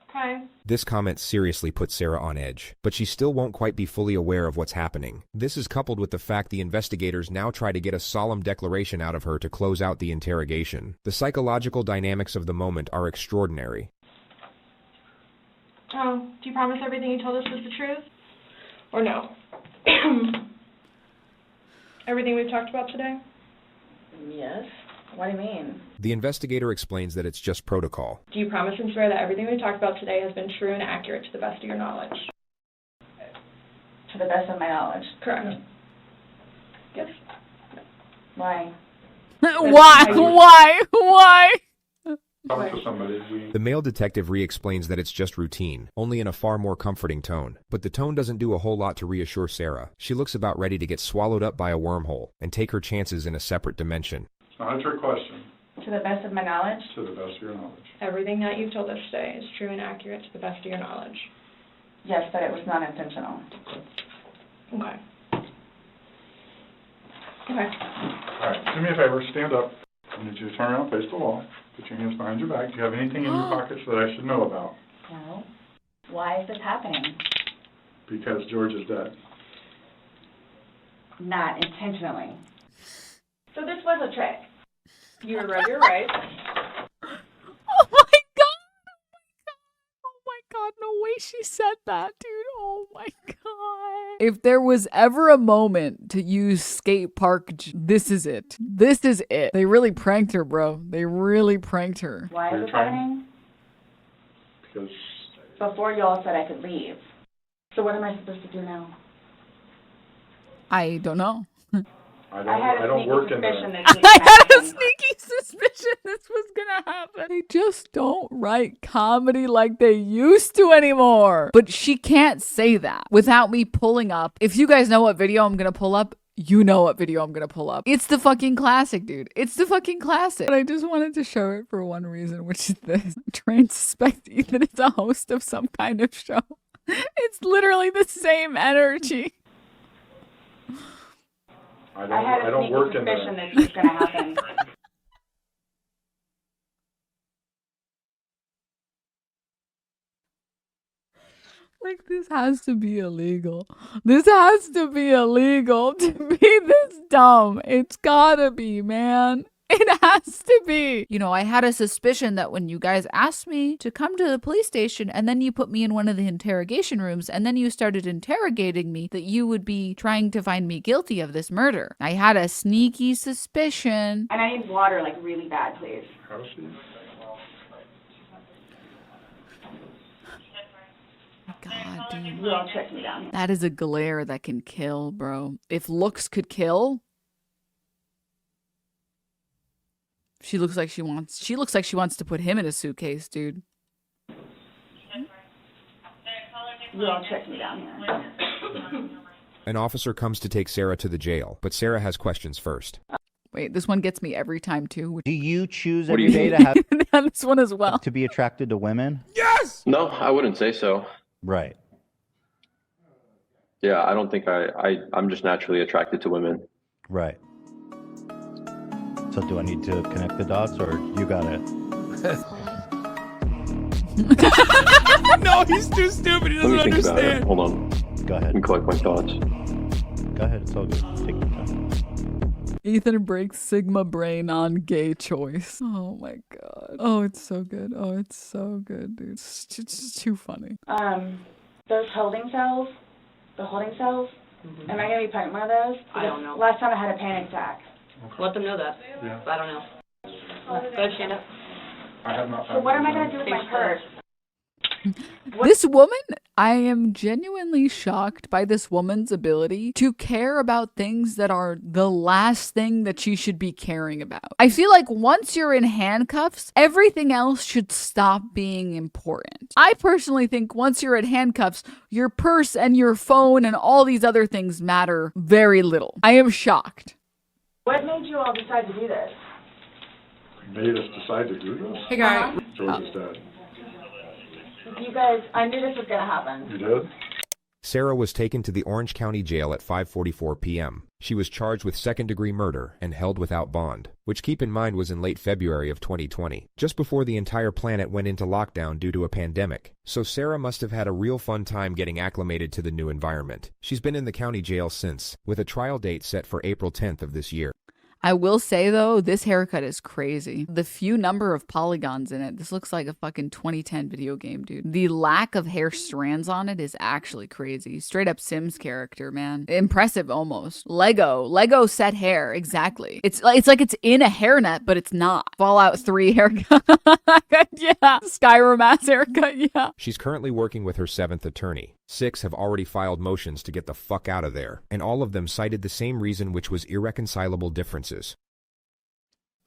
Okay. This comment seriously puts Sarah on edge, but she still won't quite be fully aware of what's happening. This is coupled with the fact the investigators now try to get a solemn declaration out of her to close out the interrogation. The psychological dynamics of the moment are extraordinary. Oh, do you promise everything you told us was the truth? Or no? Everything we've talked about today? Yes. What do you mean? The investigator explains that it's just protocol. Do you promise and swear that everything we've talked about today has been true and accurate to the best of your knowledge? To the best of my knowledge. Correct. Yes. Why? Why? To somebody. The male detective re-explains that it's just routine, only in a far more comforting tone. But the tone doesn't do a whole lot to reassure Sarah. She looks about ready to get swallowed up by a wormhole and take her chances in a separate dimension. It's not a trick question. To the best of my knowledge? To the best of your knowledge. Everything that you've told us today is true and accurate to the best of your knowledge. Yes, but it was not intentional. Okay. All right, do me a favor, stand up. I need you to turn around, face the wall. Put your hands behind your back. Do you have anything in your pockets that I should know about? No. Why is this happening? Because George is dead. Not intentionally. So this was a trick. You were right, you're right. Oh my God, no way she said that, dude. Oh my God. If there was ever a moment to use skate park, this is it. This is it. They really pranked her, bro. They really pranked her. Why is this happening? Because before you all said I could leave. So what am I supposed to do now? I don't know. I don't work in there. I had a sneaky suspicion this was gonna happen. They just don't write comedy like they used to anymore. But she can't say that without me pulling up. If you guys know what video I'm gonna pull up, you know what video I'm gonna pull up. It's the fucking classic, dude. It's the fucking classic. But I just wanted to show it for one reason, which is this. I'm trying to suspect Ethan is a host of some kind of show. It's literally the same energy. I had a sneaky suspicion this was going to happen. Like, this has to be illegal. This has to be illegal to be this dumb. It's gotta be, man. It has to be. You know, I had a suspicion that when you guys asked me to come to the police station and then you put me in one of the interrogation rooms and then you started interrogating me, that you would be trying to find me guilty of this murder. I had a sneaky suspicion. And I need water, like, really bad, please. God, dude. You all check me down. That is a glare that can kill, bro. If looks could kill, she looks like she wants to put him in a suitcase, dude. You all check me down here. An officer comes to take Sarah to the jail, but Sarah has questions first. Wait, this one gets me every time too. Do you choose every day to have this one as well? To be attracted to women? Yes! No, I wouldn't say so. Right. Yeah, I don't think I'm just naturally attracted to women. Right. So do I need to connect the dots or you got it? No, he's too stupid. He doesn't Let me think understand. about it. Hold on. Go ahead. Let me collect my thoughts. Go ahead. It's all good. Take your time. Ethan breaks Sigma brain on gay choice. Oh my god. Oh, it's so good. Oh, it's so good, dude. It's just too funny. Those holding cells, am I going to be put in one of those? I don't know. Last time I had a panic attack. Let them know that. Yeah. I don't know. Go ahead, stand up. I have not. So what am I going to do with my purse? This woman, I am genuinely shocked by this woman's ability to care about things that are the last thing that she should be caring about. I feel like once you're in handcuffs, everything else should stop being important. I personally think once you're in handcuffs, your purse and your phone and all these other things matter very little. I am shocked. What made you all decide to do this? Made us decide to do this? Hey, guys. George's dad. You guys, I knew this was going to happen. You did? Sarah was taken to the Orange County Jail at 5:44 p.m. She was charged with second-degree murder and held without bond, which keep in mind was in late February of 2020, just before the entire planet went into lockdown due to a pandemic. So Sarah must have had a real fun time getting acclimated to the new environment. She's been in the county jail since, with a trial date set for April 10th of this year. I will say, though, this haircut is crazy. The few number of polygons in it, this looks like a fucking 2010 video game, dude. The lack of hair strands on it is actually crazy. Straight up Sims character, man. Impressive, almost. Lego set hair, exactly. It's like it's in a hairnet, but it's not. Fallout 3 haircut. Yeah. Skyrim ass haircut, yeah. She's currently working with her 7th attorney. 6 have already filed motions to get the fuck out of there, and all of them cited the same reason, which was irreconcilable differences.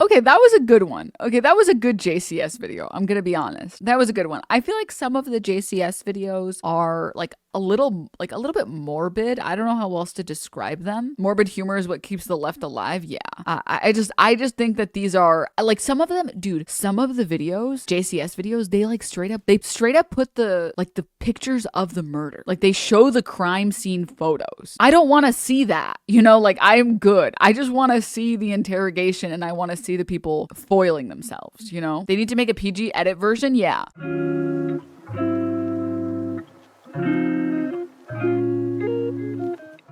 Okay, that was a good one. Okay, that was a good JCS video. I'm gonna be honest. That was a good one. I feel like some of the JCS videos are like a little bit morbid. I don't know how else to describe them. Morbid humor is what keeps the left alive. Yeah. I just think that these are like some of them, dude, some of the videos, JCS videos, they straight up put the pictures of the murder. Like they show the crime scene photos. I don't want to see that. You know, like I'm good. I just want to see the interrogation and I want to see the people foiling themselves, you know? They need to make a PG edit version. Yeah.